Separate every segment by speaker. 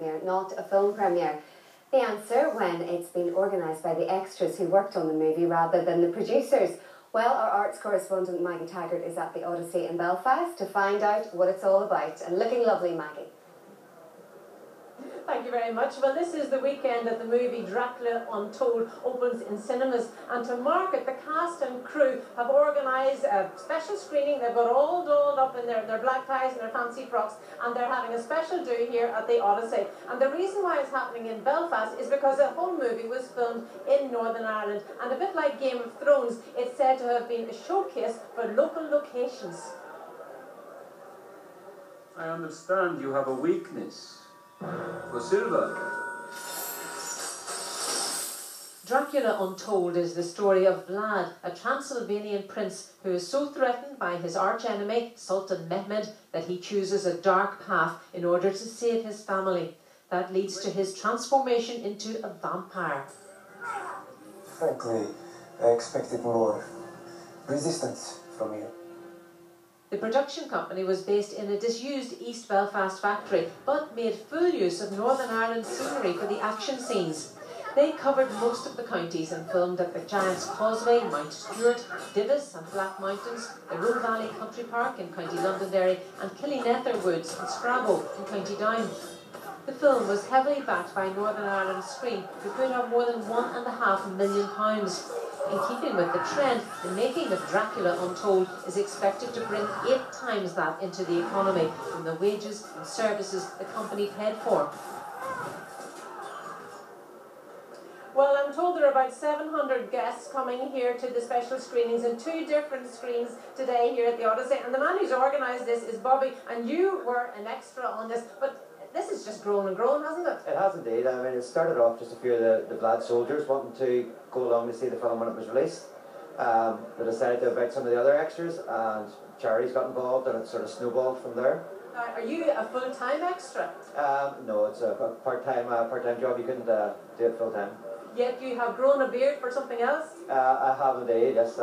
Speaker 1: premiere, not a film premiere? The answer, when it's been organised by the extras who worked on the movie rather than the producers. Well, our arts correspondent Maggie Taggart is at the Odyssey in Belfast to find out what it's all about. And looking lovely, Maggie.
Speaker 2: Thank you very much. Well, this is the weekend that the movie Dracula Untold opens in cinemas, and to mark it, the cast and crew have organised a special screening. They've got all dolled up in their black ties and their fancy frocks, and they're having a special do here at the Odyssey. And the reason why it's happening in Belfast is because the whole movie was filmed in Northern Ireland, and a bit like Game of Thrones, it's said to have been a showcase for local locations.
Speaker 3: I understand you have a weakness for silver.
Speaker 2: Dracula Untold is the story of Vlad, a Transylvanian prince who is so threatened by his arch-enemy, Sultan Mehmed, that he chooses a dark path in order to save his family. That leads to his transformation into a vampire.
Speaker 4: Frankly, I expected more resistance from you.
Speaker 2: The production company was based in a disused East Belfast factory, but made full use of Northern Ireland scenery for the action scenes. They covered most of the counties and filmed at the Giant's Causeway, Mount Stewart, Divis and Black Mountains, the Roe Valley Country Park in County Londonderry, and Killynether Woods and Scrabo in County Down. The film was heavily backed by Northern Ireland Screen, who put up more than £1.5 million. In keeping with the trend, the making of Dracula Untold is expected to bring 8 times that into the economy from the wages and services the company paid for. Well, I'm told there are about 700 guests coming here to the special screenings in 2 different screens today here at the Odyssey. And the man who's organised this is Bobby, and you were an extra on this, but this has just grown and grown, hasn't it?
Speaker 5: It has indeed. I mean, it started off just a few of the Vlad soldiers wanting to go along to see the film when it was released. They decided to invite some of the other extras, and charities got involved, and it sort of snowballed from there.
Speaker 2: Are you a full-time extra?
Speaker 5: No, it's a part-time job. You couldn't do it full-time.
Speaker 2: Yet you have grown a beard for something else?
Speaker 5: I have indeed, yes.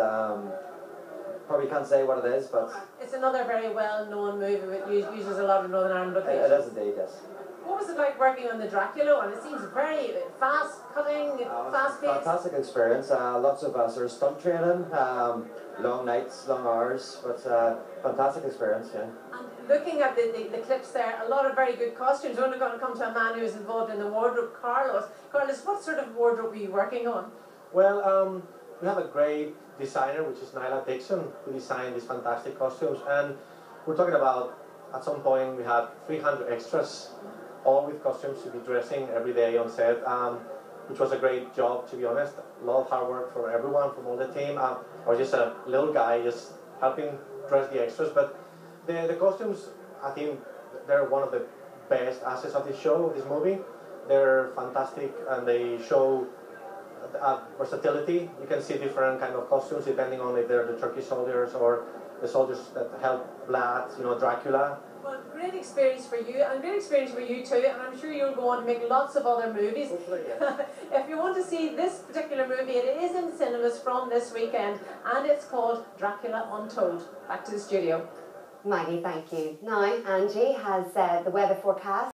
Speaker 5: Probably can't say what it is, but...
Speaker 2: It's another very well-known movie that uses a lot of Northern Ireland locations.
Speaker 5: It is indeed, yes.
Speaker 2: What was it like working on the Dracula one? It seems very fast-cutting, fast-paced.
Speaker 5: Fantastic experience. Lots of sort of stunt training, long nights, long hours, but fantastic experience, yeah.
Speaker 2: And looking at the clips there, a lot of very good costumes. We're only going to come to a man who is involved in the wardrobe, Carlos. Carlos, what sort of wardrobe were you working on?
Speaker 6: Well, we have a great designer, which is Nyla Dixon, who designed these fantastic costumes. And we're talking about, at some point, we had 300 extras, all with costumes to be dressing every day on set, which was a great job, to be honest. A lot of hard work for everyone, from all the team. I was just a little guy just helping dress the extras. But the costumes, I think they're one of the best assets of this show, of this movie. They're fantastic, and they show versatility. You can see different kind of costumes depending on if they're the Turkish soldiers or the soldiers that help Vlad, you know, Dracula.
Speaker 2: Well, great experience for you, and great experience for you too, and I'm sure you'll go on to make lots of other movies.
Speaker 6: Hopefully, yeah.
Speaker 2: If you want to see this particular movie, it is in cinemas from this weekend, and it's called Dracula Untold. Back to the studio.
Speaker 1: Maggie, thank you. Now, Angie has the weather forecast.